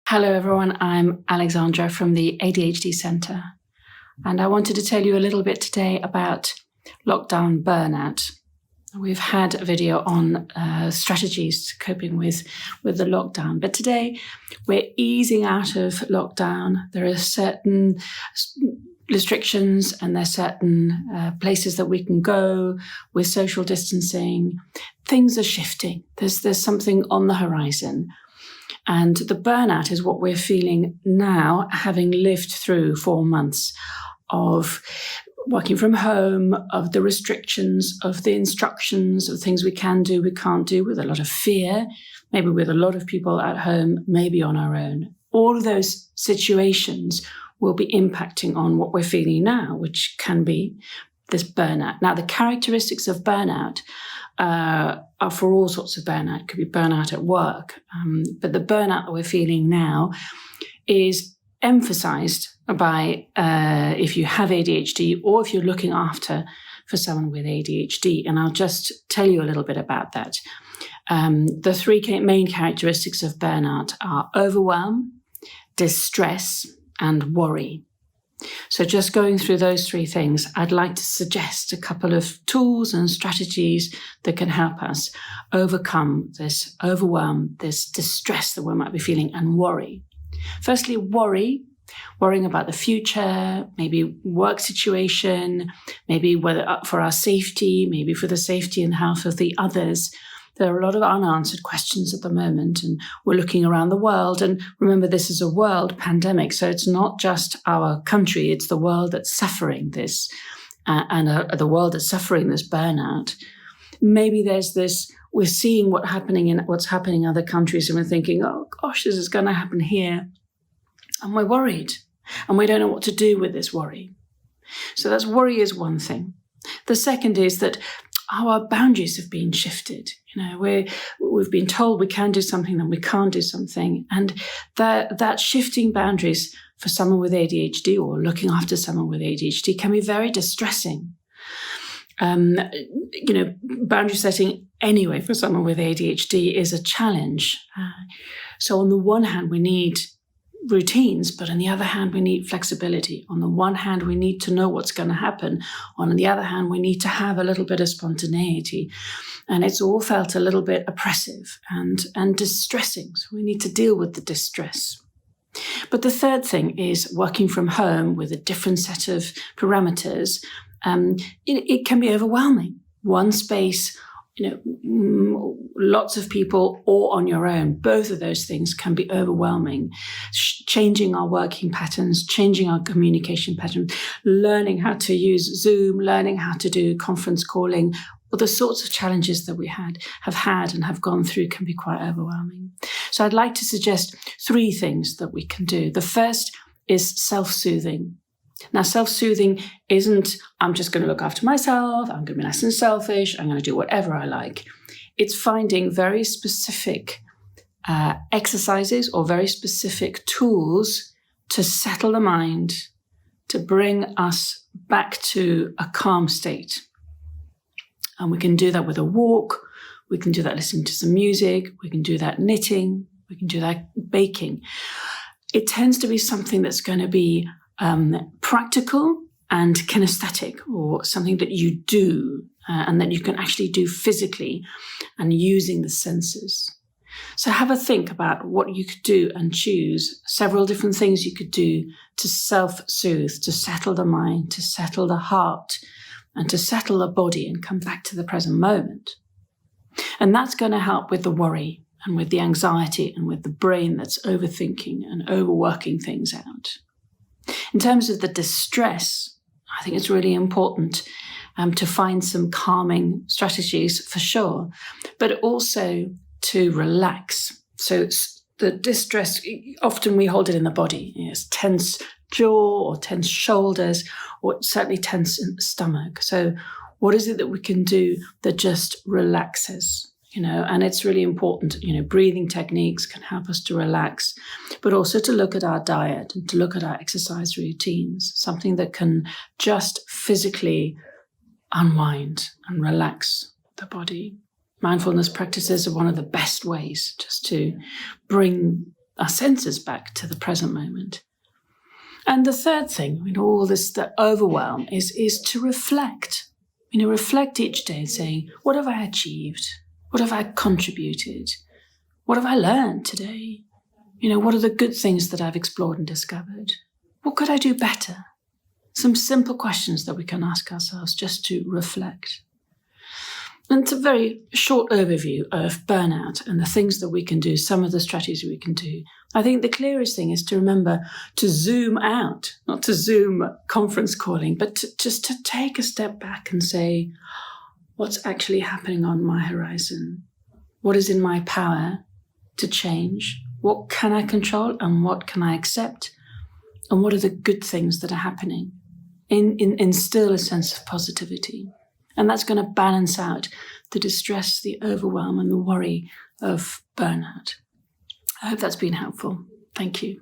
Hello everyone, I'm Alexandra from the ADHD Centre, and I wanted to tell you a little bit today about lockdown burnout. We've had a video on strategies coping with the lockdown, but today we're easing out of lockdown. There are certain restrictions and there's certain places that we can go with social distancing. Things are shifting. There's something on the horizon. And the burnout is what we're feeling now, having lived through 4 months of working from home, of the restrictions, of the instructions, of things we can do, we can't do, with a lot of fear, maybe with a lot of people at home, maybe on our own. All of those situations will be impacting on what we're feeling now, which can be this burnout. Now, the characteristics of burnout are for all sorts of burnout. It could be burnout at work, but the burnout that we're feeling now is emphasized by if you have ADHD or if you're looking after for someone with ADHD. And I'll just tell you a little bit about that. The three main characteristics of burnout are overwhelm, distress, and worry. So just going through those three things, I'd like to suggest a couple of tools and strategies that can help us overcome this overwhelm, this distress that we might be feeling, and worry. Firstly, worrying about the future, maybe work situation, maybe whether for our safety, maybe for the safety and health of the others. There are a lot of unanswered questions at the moment, and we're looking around the world. And remember, this is a world pandemic, so it's not just our country, it's the world that's suffering this, and the world that's suffering this burnout. Maybe there's this, we're seeing what's happening in other countries, and we're thinking, oh gosh, this is going to happen here. And we're worried, and we don't know what to do with this worry. So that's worry is one thing. The second is that our boundaries have been shifted. We've been told we can do something, then we can't do something. And that shifting boundaries for someone with ADHD or looking after someone with ADHD can be very distressing. Boundary setting anyway for someone with ADHD is a challenge. So on the one hand, we need routines, but on the other hand, we need flexibility. On the one hand, we need to know what's going to happen. On the other hand, we need to have a little bit of spontaneity. And it's all felt a little bit oppressive and distressing. So we need to deal with the distress. But the third thing is working from home with a different set of parameters. It can be overwhelming. One space, lots of people, or on your own. Both of those things can be overwhelming. Changing our working patterns, changing our communication patterns, learning how to use Zoom, learning how to do conference calling, or the sorts of challenges that we have had and have gone through can be quite overwhelming. So I'd like to suggest 3 things that we can do. The first is self-soothing. Now, self-soothing isn't, I'm just going to look after myself, I'm going to be nice and selfish, I'm going to do whatever I like. It's finding very specific exercises or very specific tools to settle the mind, to bring us back to a calm state. And we can do that with a walk, we can do that listening to some music, we can do that knitting, we can do that baking. It tends to be something that's going to be practical and kinesthetic, or something that you do and that you can actually do physically and using the senses. So have a think about what you could do and choose several different things you could do to self-soothe, to settle the mind, to settle the heart, and to settle the body and come back to the present moment. And that's going to help with the worry and with the anxiety and with the brain that's overthinking and overworking things out. In terms of the distress, I think it's really important to find some calming strategies for sure, but also to relax. So the distress, often we hold it in the body. It's tense jaw or tense shoulders, or certainly tense in the stomach. So what is it that we can do that just relaxes? And it's really important, breathing techniques can help us to relax, but also to look at our diet and to look at our exercise routines, something that can just physically unwind and relax the body. Mindfulness practices are one of the best ways just to bring our senses back to the present moment. And the third thing in all this, the overwhelm, is to reflect. Reflect each day and say, what have I achieved? What have I contributed? What have I learned today? What are the good things that I've explored and discovered? What could I do better? Some simple questions that we can ask ourselves just to reflect. And it's a very short overview of burnout and the things that we can do, some of the strategies we can do. I think the clearest thing is to remember to zoom out, not to Zoom conference calling, but just to take a step back and say, what's actually happening on my horizon? What is in my power to change? What can I control and what can I accept? And what are the good things that are happening? Instill a sense of positivity. And that's going to balance out the distress, the overwhelm, and the worry of burnout. I hope that's been helpful. Thank you.